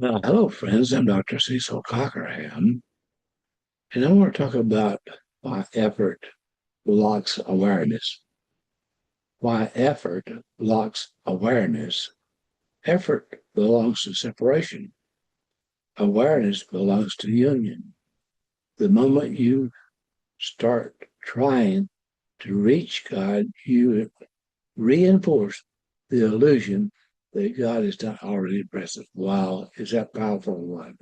Hello, friends. I'm Dr. Cecil Cockerham, and I want to talk about why effort blocks awareness. Why effort blocks awareness. Effort belongs to separation. Awareness belongs to union. The moment you start trying to reach God, you reinforce the illusion that God is not already present. Wow, is that powerful one?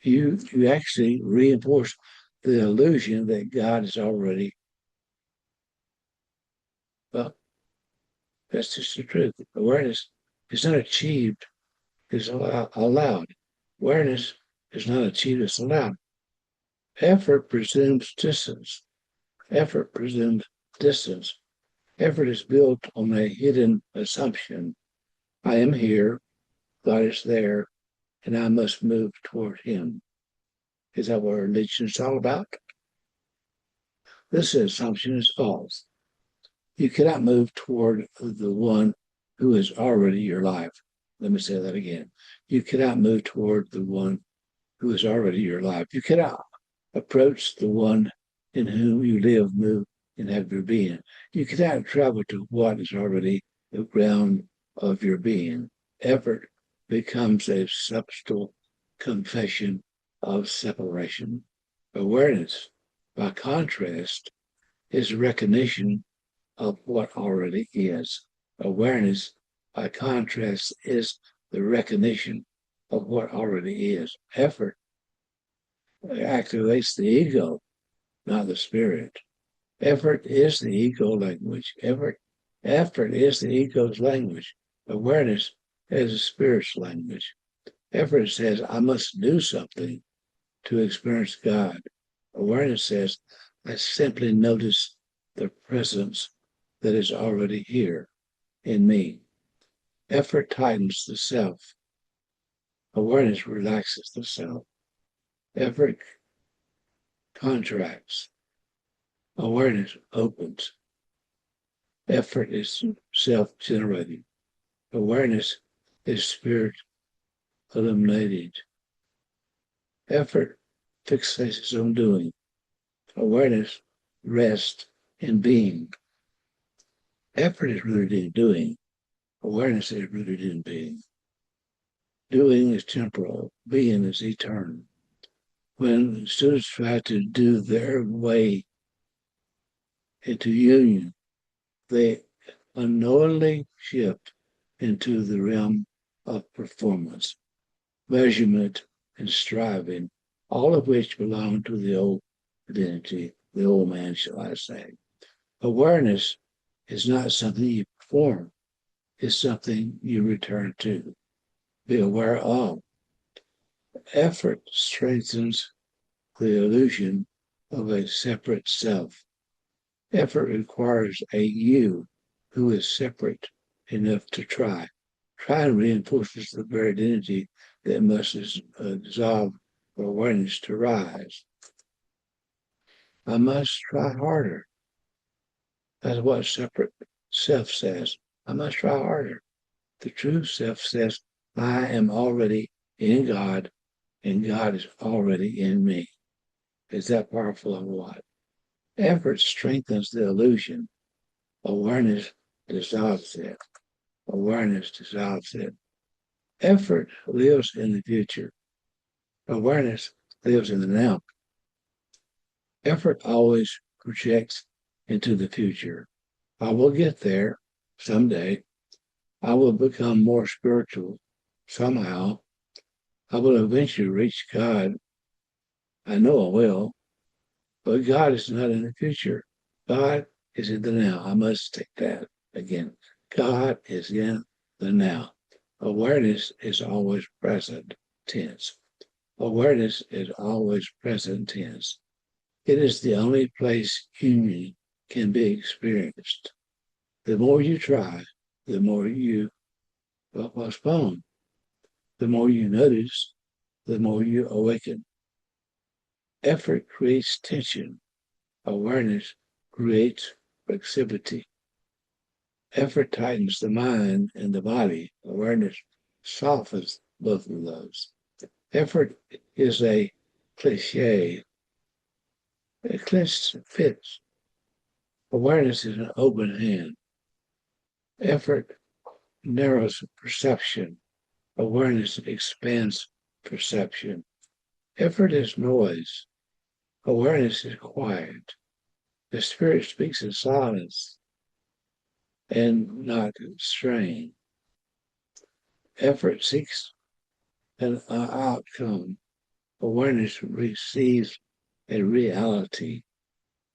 You actually reinforce the illusion that God is already, well, that's just the truth. Awareness is not achieved, it's allowed. Awareness is not achieved, it's allowed. Effort presumes distance. Effort presumes distance. Effort is built on a hidden assumption. I am here, God is there, and I must move toward Him. Is that what religion is all about? This assumption is false. You cannot move toward the one who is already your life. Let me say that again. You cannot move toward the one who is already your life. You cannot approach the one in whom you live, move, and have your being. You cannot travel to what is already the ground of your being. Effort becomes a subtle confession of separation. Awareness, by contrast, is recognition of what already is. Awareness, by contrast, is the recognition of what already is. Effort activates the ego, not the spirit. Effort is the ego language. Effort is the ego's language. Awareness is the spirit's language. Effort says, I must do something to experience God. Awareness says, I simply notice the presence that is already here in me. Effort tightens the self. Awareness relaxes the self. Effort contracts. Awareness opens. Effort is self generating. Awareness is spirit illuminated. Effort fixates on doing. Awareness rests in being. Effort is rooted in doing. Awareness is rooted in being. Doing is temporal. Being is eternal. When students try to do their way into union, they unknowingly shift into the realm of performance, measurement, and striving, all of which belong to the old identity, the old man, shall I say. Awareness is not something you perform, it's something you return to, be aware of. Effort strengthens the illusion of a separate self. Effort requires a you who is separate enough to try. Trying reinforces the very identity that must dissolve for awareness to rise. I must try harder. That's what separate self says. I must try harder. The true self says, I am already in God and God is already in me. Is that powerful or what? Effort strengthens the illusion. Awareness dissolves it. Awareness dissolves it. Effort lives in the future. Awareness lives in the now. Effort always projects into the future. I will get there someday. I will become more spiritual somehow. I will eventually reach God. I know I will, but God is not in the future. God is in the now. I must take that again. God is in the now. Awareness is always present tense. Awareness is always present tense. It is the only place union can be experienced. The more you try, the more you postpone. The more you notice, the more you awaken. Effort creates tension. Awareness creates flexibility. Effort tightens the mind and the body. Awareness softens both of those. Effort is a cliche. It fits. Awareness is an open hand. Effort narrows perception. Awareness expands perception. Effort is noise. Awareness is quiet. The spirit speaks in silence and not strain. Effort seeks an outcome. Awareness receives a reality.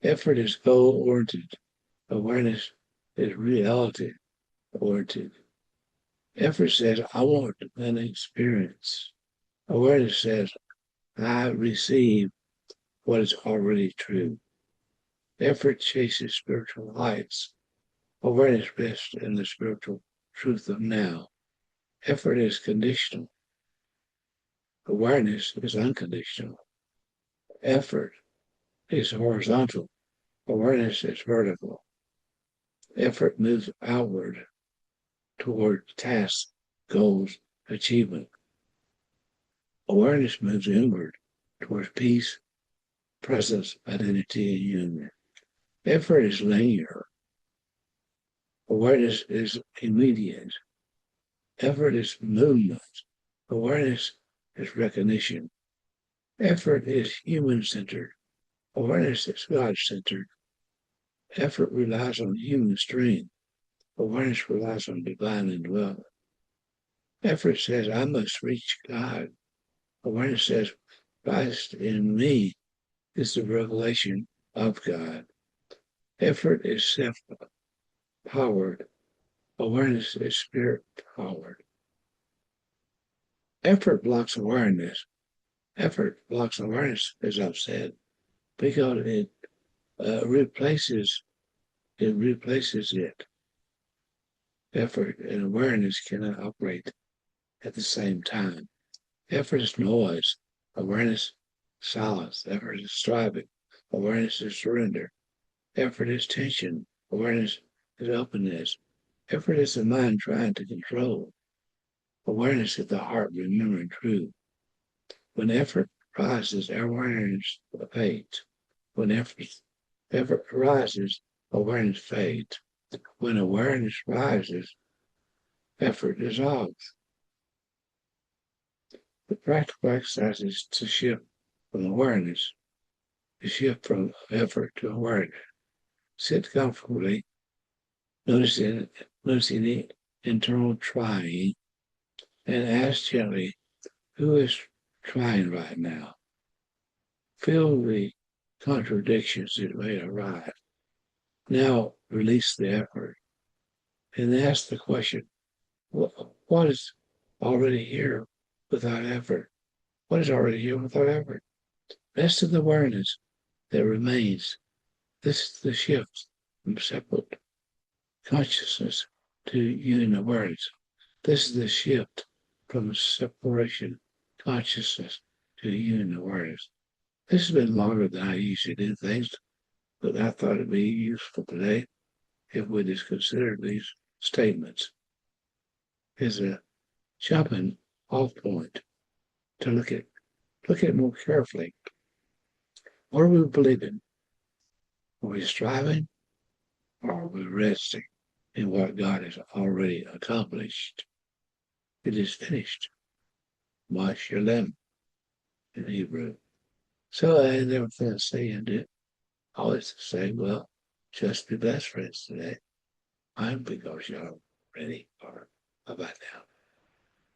Effort is goal-oriented. Awareness is reality-oriented. Effort says, I want an experience. Awareness says, I receive what is already true. Effort chases spiritual heights. Awareness rests in the spiritual truth of now. Effort is conditional. Awareness is unconditional. Effort is horizontal. Awareness is vertical. Effort moves outward toward tasks, goals, achievement. Awareness moves inward towards peace, presence, identity, and union. Effort is linear. Awareness is immediate. Effort is movement. Awareness is recognition. Effort is human-centered. Awareness is God-centered. Effort relies on human strength. Awareness relies on divine indwelling. Effort says, I must reach God. Awareness says, Christ in me is the revelation of God. Effort is self-powered. Awareness is spirit-powered. Effort blocks awareness. Effort blocks awareness, as I've said, because it replaces it. Effort and awareness cannot operate at the same time. Effort is noise. Awareness, silence. Effort is striving. Awareness is surrender. Effort is tension. Awareness is openness. Effort is the mind trying to control. Awareness is the heart remembering truth. When effort rises, awareness fades. When effort rises, awareness fades. When awareness rises, effort dissolves. The practical exercise is to shift from awareness, to shift from effort to awareness. Sit comfortably, noticing the internal trying, and ask gently, who is trying right now? Feel the contradictions that may arise. Now release the effort and ask the question, what is already here without effort? What is already here without effort? Rest in the awareness that remains. This is the shift from separate consciousness to union awareness. This is the shift from separation consciousness to union awareness. This has been longer than I usually do things, but I thought it'd be useful today if we just considered these statements as a jumping off point to look at more carefully. What are we believing? Are we striving, or are we resting in what God has already accomplished? It is finished. Mashalem in Hebrew. So I had everything to say and it. Always to say, well, just be best friends today. I'm because y'all ready or how about now?